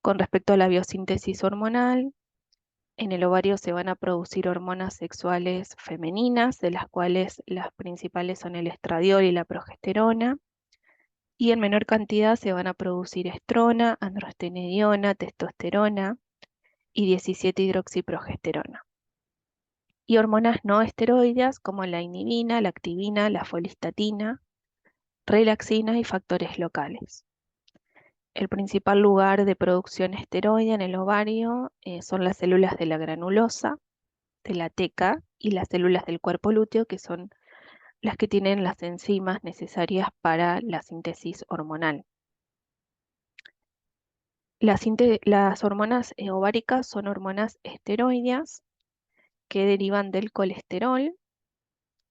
Con respecto a la biosíntesis hormonal, en el ovario se van a producir hormonas sexuales femeninas, de las cuales las principales son el estradiol y la progesterona, y en menor cantidad se van a producir estrona, androstenediona, testosterona y 17-hidroxiprogesterona. Y hormonas no esteroideas como la inhibina, la activina, la folistatina, relaxina y factores locales. El principal lugar de producción esteroide en el ovario son las células de la granulosa, de la teca y las células del cuerpo lúteo, que son las que tienen las enzimas necesarias para la síntesis hormonal. Las hormonas ováricas son hormonas esteroideas que derivan del colesterol.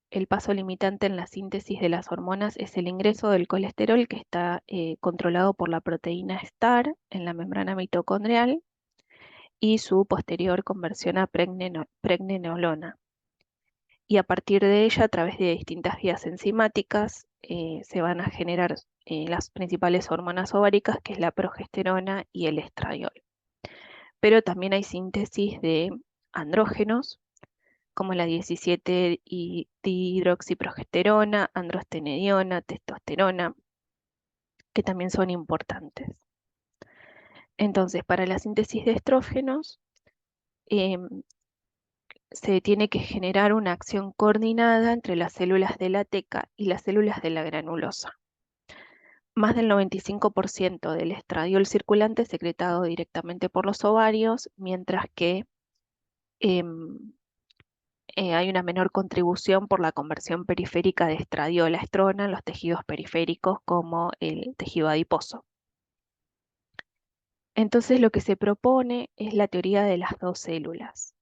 El paso limitante en la síntesis de las hormonas es el ingreso del colesterol, que está controlado por la proteína STAR en la membrana mitocondrial, y su posterior conversión a pregnenolona. Y a partir de ella, a través de distintas vías enzimáticas, se van a generar las principales hormonas ováricas, que es la progesterona y el estradiol. Pero también hay síntesis de andrógenos, como la 17-hidroxiprogesterona, androstenediona, testosterona, que también son importantes. Entonces, para la síntesis de estrógenos, se tiene que generar una acción coordinada entre las células de la teca y las células de la granulosa. Más del 95% del estradiol circulante es secretado directamente por los ovarios, mientras que hay una menor contribución por la conversión periférica de estradiol a estrona en los tejidos periféricos, como el tejido adiposo. Entonces, lo que se propone es la teoría de las dos células,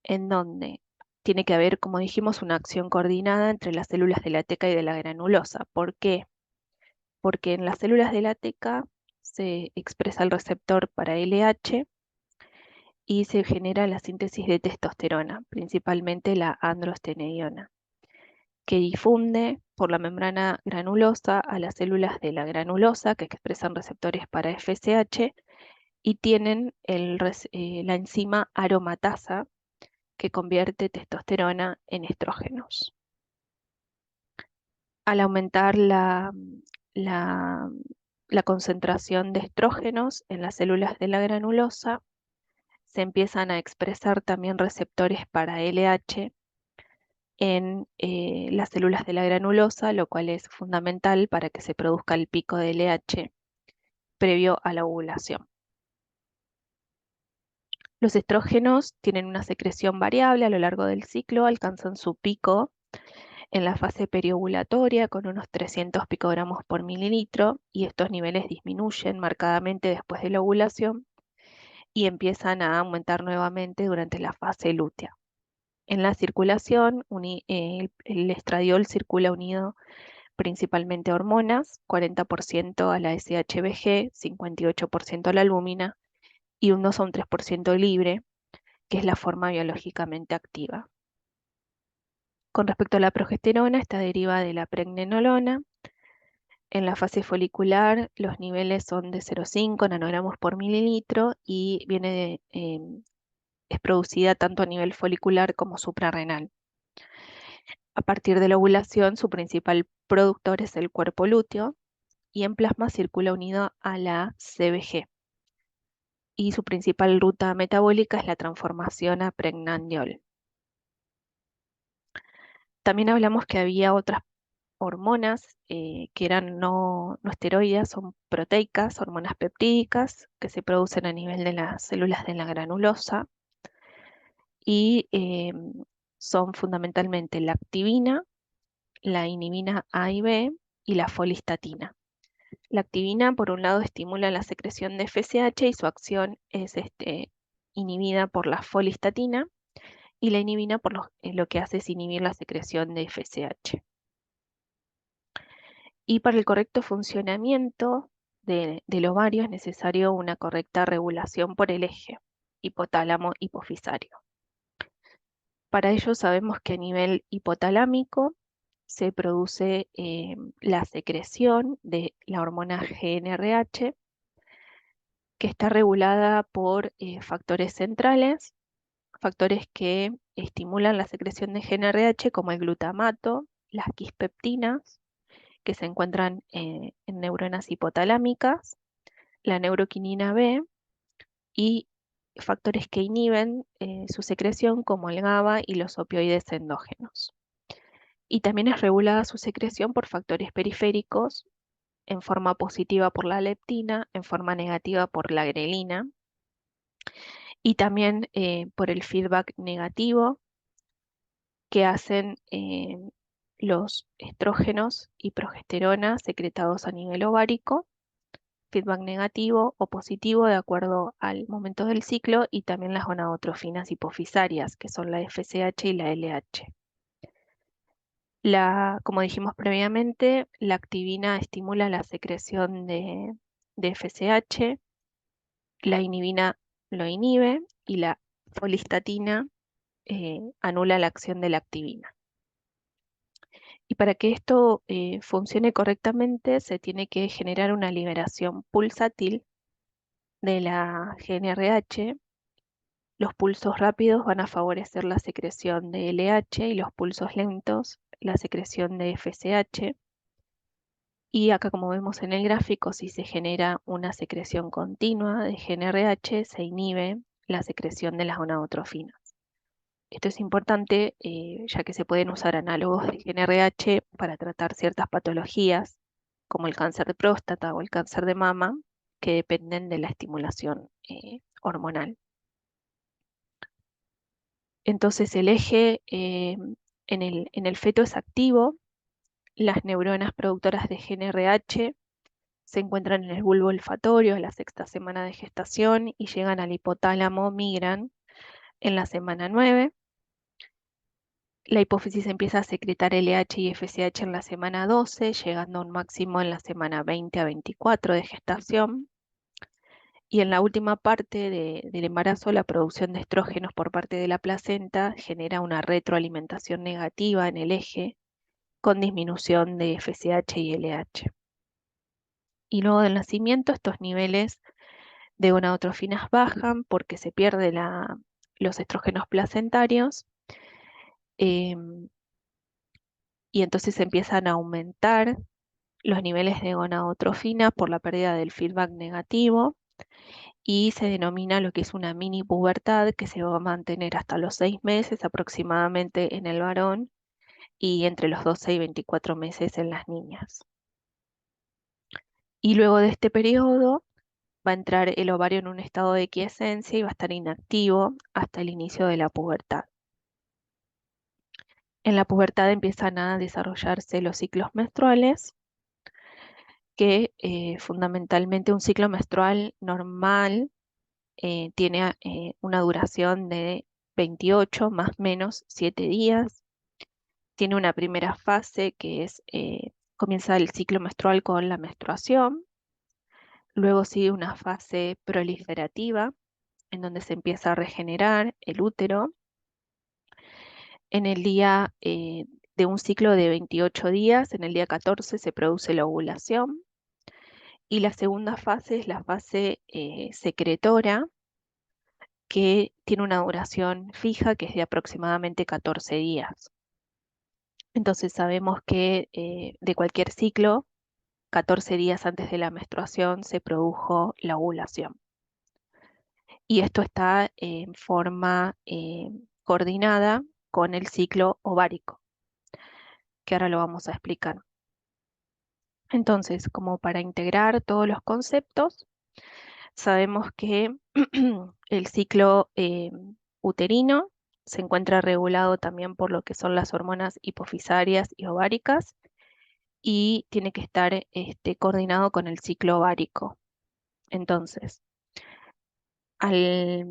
en donde tiene que haber, como dijimos, una acción coordinada entre las células de la teca y de la granulosa. ¿Por qué? Porque en las células de la teca se expresa el receptor para LH y se genera la síntesis de testosterona, principalmente la androstenediona, que difunde por la membrana granulosa a las células de la granulosa, que expresan receptores para FSH y tienen la enzima aromatasa, que convierte testosterona en estrógenos. Al aumentar la concentración de estrógenos en las células de la granulosa, se empiezan a expresar también receptores para LH en las células de la granulosa, lo cual es fundamental para que se produzca el pico de LH previo a la ovulación. Los estrógenos tienen una secreción variable a lo largo del ciclo, alcanzan su pico en la fase periovulatoria con unos 300 picogramos por mililitro, y estos niveles disminuyen marcadamente después de la ovulación y empiezan a aumentar nuevamente durante la fase lútea. En la circulación, el estradiol circula unido principalmente a hormonas, 40% a la SHBG, 58% a la albúmina y un 2 a un 3% libre, que es la forma biológicamente activa. Con respecto a la progesterona, esta deriva de la pregnenolona. En la fase folicular, los niveles son de 0,5 nanogramos por mililitro y es producida tanto a nivel folicular como suprarrenal. A partir de la ovulación, su principal productor es el cuerpo lúteo, y en plasma circula unido a la CBG. Y su principal ruta metabólica es la transformación a pregnandiol. También hablamos que había otras hormonas que eran no esteroideas, son proteicas, hormonas peptídicas, que se producen a nivel de las células de la granulosa y son fundamentalmente la activina, la inhibina A y B y la folistatina. La activina, por un lado, estimula la secreción de FSH y su acción es inhibida por la folistatina, y la inhibina lo que hace es inhibir la secreción de FSH. Y para el correcto funcionamiento del ovario es necesario una correcta regulación por el eje hipotálamo-hipofisario. Para ello sabemos que a nivel hipotalámico se produce la secreción de la hormona GnRH, que está regulada por factores centrales, factores que estimulan la secreción de GnRH como el glutamato, las quispeptinas, que se encuentran en neuronas hipotalámicas, la neuroquinina B y factores que inhiben su secreción como el GABA y los opioides endógenos. Y también es regulada su secreción por factores periféricos, en forma positiva por la leptina, en forma negativa por la grelina, y también por el feedback negativo que hacen los estrógenos y progesterona secretados a nivel ovárico, feedback negativo o positivo de acuerdo al momento del ciclo, y también las gonadotrofinas hipofisarias, que son la FSH y la LH. Como dijimos previamente, la activina estimula la secreción de FSH, la inhibina lo inhibe y la folistatina anula la acción de la activina. Y para que esto funcione correctamente, se tiene que generar una liberación pulsátil de la GnRH. Los pulsos rápidos van a favorecer la secreción de LH y los pulsos lentos la secreción de FSH. Y acá, como vemos en el gráfico, si se genera una secreción continua de GnRH, se inhibe la secreción de las gonadotrofinas. Esto es importante ya que se pueden usar análogos de GnRH para tratar ciertas patologías, como el cáncer de próstata o el cáncer de mama, que dependen de la estimulación hormonal. Entonces el eje en el feto es activo, las neuronas productoras de GnRH se encuentran en el bulbo olfatorio a la sexta semana de gestación y llegan al hipotálamo, migran en la semana 9. La hipófisis empieza a secretar LH y FSH en la semana 12, llegando a un máximo en la semana 20 a 24 de gestación. Y en la última parte del embarazo, la producción de estrógenos por parte de la placenta genera una retroalimentación negativa en el eje, con disminución de FSH y LH. Y luego del nacimiento, estos niveles de gonadotrofinas bajan porque se pierden los estrógenos placentarios. Y entonces empiezan a aumentar los niveles de gonadotrofina por la pérdida del feedback negativo y se denomina lo que es una mini pubertad que se va a mantener hasta los 6 meses aproximadamente en el varón y entre los 12 y 24 meses en las niñas. Y luego de este periodo va a entrar el ovario en un estado de quiescencia y va a estar inactivo hasta el inicio de la pubertad. En la pubertad empiezan a desarrollarse los ciclos menstruales, que fundamentalmente un ciclo menstrual normal tiene una duración de 28 más menos 7 días. Tiene una primera fase que es, comienza el ciclo menstrual con la menstruación. Luego sigue una fase proliferativa, en donde se empieza a regenerar el útero. En el día de un ciclo de 28 días, en el día 14 se produce la ovulación. Y la segunda fase es la fase secretora, que tiene una duración fija que es de aproximadamente 14 días. Entonces sabemos que de cualquier ciclo, 14 días antes de la menstruación se produjo la ovulación. Y esto está en forma coordinada con el ciclo ovárico, que ahora lo vamos a explicar. Entonces, como para integrar todos los conceptos, sabemos que el ciclo uterino se encuentra regulado también por lo que son las hormonas hipofisarias y ováricas y tiene que estar coordinado con el ciclo ovárico. Entonces, al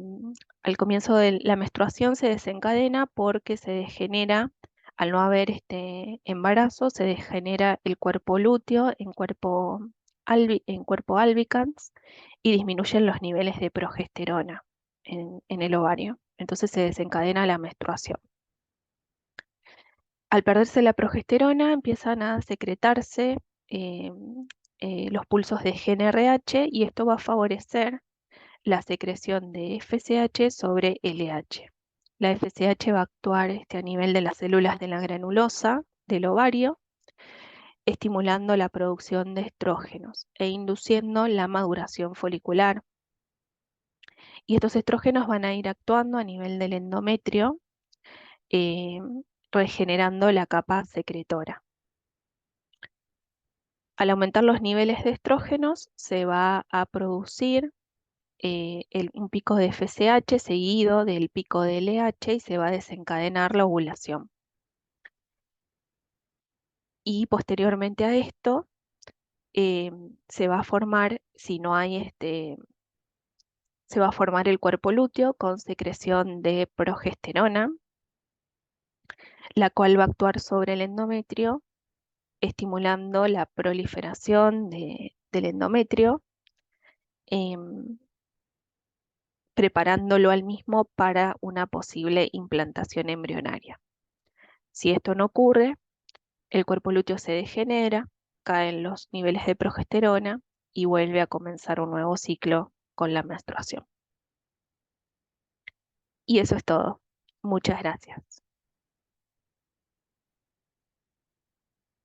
comienzo de la menstruación se desencadena porque se degenera, al no haber este embarazo, se degenera el cuerpo lúteo en cuerpo albicans y disminuyen los niveles de progesterona en el ovario. Entonces se desencadena la menstruación. Al perderse la progesterona empiezan a secretarse los pulsos de GnRH y esto va a favorecer la secreción de FSH sobre LH. La FSH va a actuar a nivel de las células de la granulosa del ovario, estimulando la producción de estrógenos e induciendo la maduración folicular. Y estos estrógenos van a ir actuando a nivel del endometrio, eh, regenerando la capa secretora. Al aumentar los niveles de estrógenos, se va a producir un pico de FSH seguido del pico de LH y se va a desencadenar la ovulación. Y posteriormente a esto, se va a formar, si no hay se va a formar el cuerpo lúteo con secreción de progesterona, la cual va a actuar sobre el endometrio, estimulando la proliferación del endometrio, em, preparándolo al mismo para una posible implantación embrionaria. Si esto no ocurre, el cuerpo lúteo se degenera, caen los niveles de progesterona y vuelve a comenzar un nuevo ciclo con la menstruación. Y eso es todo. Muchas gracias.